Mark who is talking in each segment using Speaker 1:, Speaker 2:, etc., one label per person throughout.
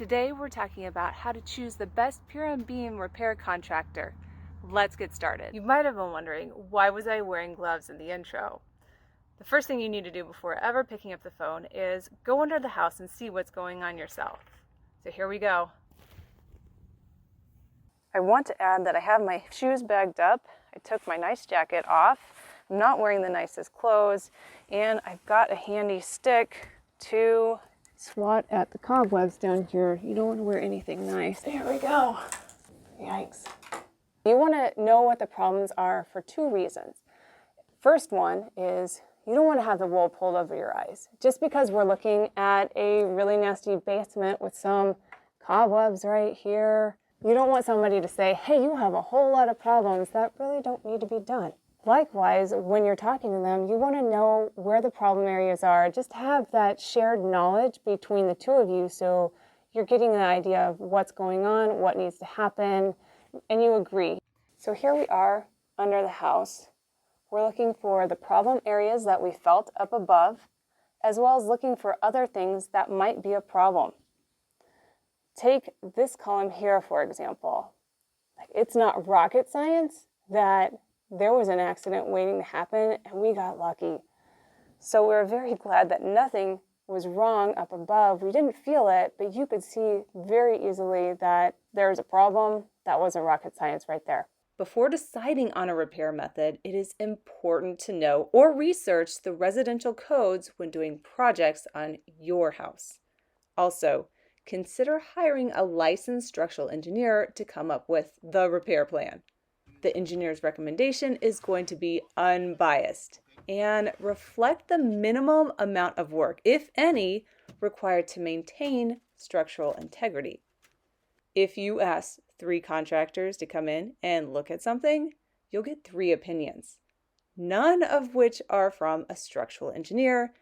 Speaker 1: Today we're talking about how to choose the best pier and beam repair contractor. Let's get started. You might have been wondering, why was I wearing gloves in the intro? The first thing you need to do before ever picking up the phone is go under the house and see what's going on yourself. So here we go. I want to add that I have my shoes bagged up. I took my nice jacket off. I'm not wearing the nicest clothes, and I've got a handy stick to swat at the cobwebs down here. You don't want to wear anything nice. There we go. Yikes. You want to know what the problems are for two reasons. First one is you don't want to have the wool pulled over your eyes. Just because we're looking at a really nasty basement with some cobwebs right here, you don't want somebody to say, hey, you have a whole lot of problems that really don't need to be done. Likewise, when you're talking to them, you want to know where the problem areas are. Just have that shared knowledge between the two of you so you're getting an idea of what's going on, what needs to happen, and you agree. So here we are under the house. We're looking for the problem areas that we felt up above, as well as looking for other things that might be a problem. Take this column here, for example. It's not rocket science that there was an accident waiting to happen and we got lucky. So we're very glad that nothing was wrong up above. We didn't feel it, but you could see very easily that there's a problem. That wasn't rocket science right there. Before deciding on a repair method, it is important to know or research the residential codes when doing projects on your house. Also, consider hiring a licensed structural engineer to come up with the repair plan. The engineer's recommendation is going to be unbiased and reflect the minimum amount of work, if any, required to maintain structural integrity. If you ask 3 contractors to come in and look at something, you'll get 3 opinions, none of which are from a structural engineer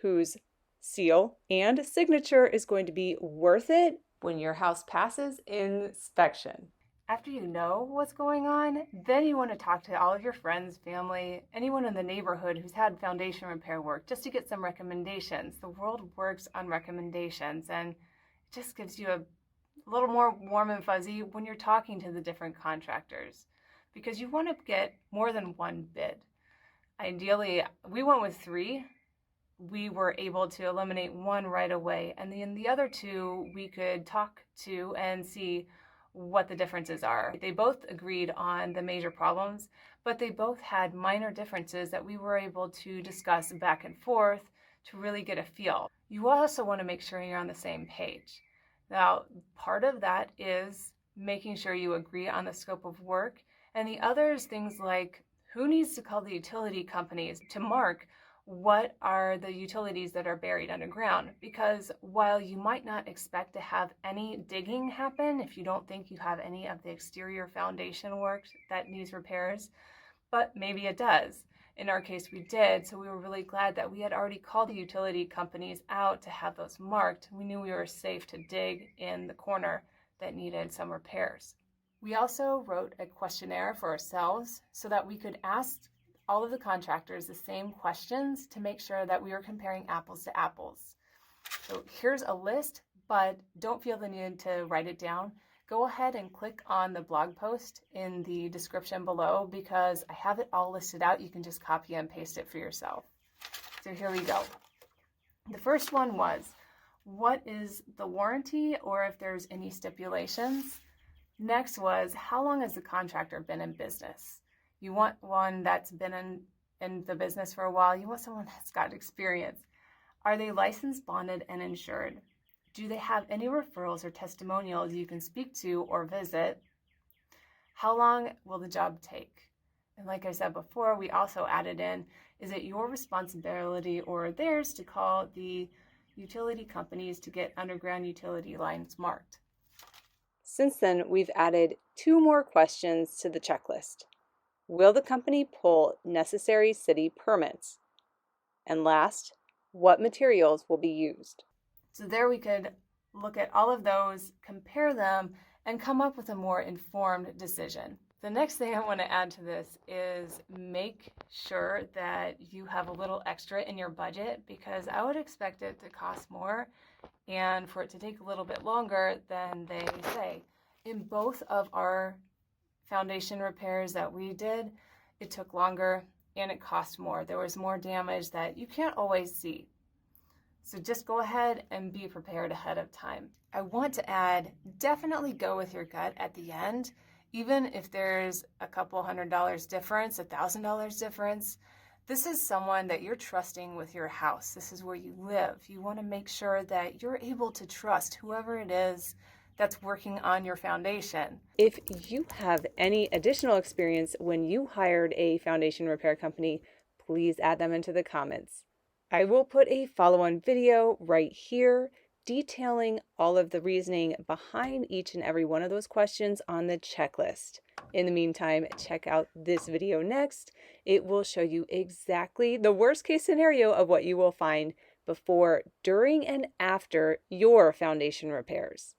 Speaker 1: whose seal and signature is going to be worth it when your house passes inspection. After you know what's going on, then you want to talk to all of your friends, family, anyone in the neighborhood who's had foundation repair work just to get some recommendations. The world works on recommendations, and it just gives you a little more warm and fuzzy when you're talking to the different contractors, because you want to get more than one bid. Ideally, we went with 3. We were able to eliminate 1 right away, and then the other 2 we could talk to and see what the differences are. They both agreed on the major problems, but they both had minor differences that we were able to discuss back and forth to really get a feel. You also want to make sure you're on the same page. Now, part of that is making sure you agree on the scope of work, and the other is things like who needs to call the utility companies to mark what are the utilities that are buried underground, because while you might not expect to have any digging happen if you don't think you have any of the exterior foundation work that needs repairs, but maybe it does. In our case, we did, so we were really glad that we had already called the utility companies out to have those marked. We knew we were safe to dig in the corner that needed some repairs. We also wrote a questionnaire for ourselves so that we could ask all of the contractors the same questions to make sure that we were comparing apples to apples. So here's a list, but don't feel the need to write it down. Go ahead and click on the blog post in the description below because I have it all listed out. You can just copy and paste it for yourself. So here we go. The first one was, what is the warranty or if there's any stipulations? Next was, how long has the contractor been in business? You want one that's been in the business for a while. You want someone that's got experience. Are they licensed, bonded, and insured? Do they have any referrals or testimonials you can speak to or visit? How long will the job take? And like I said before, we also added in, is it your responsibility or theirs to call the utility companies to get underground utility lines marked? Since then, we've added 2 more questions to the checklist. Will the company pull necessary city permits? And last, what materials will be used? So there we could look at all of those, compare them, and come up with a more informed decision. The next thing I want to add to this is make sure that you have a little extra in your budget, because I would expect it to cost more and for it to take a little bit longer than they say. In both of our foundation repairs that we did, it took longer and it cost more. There was more damage that you can't always see. So just go ahead and be prepared ahead of time. I want to add, definitely go with your gut at the end. Even if there's a couple $100 difference, $1,000 difference, this is someone that you're trusting with your house. This is where you live. You want to make sure that you're able to trust whoever it is that's working on your foundation. If you have any additional experience when you hired a foundation repair company, please add them into the comments. I will put a follow-on video right here detailing all of the reasoning behind each and every one of those questions on the checklist. In the meantime, check out this video next. It will show you exactly the worst case scenario of what you will find before, during, and after your foundation repairs.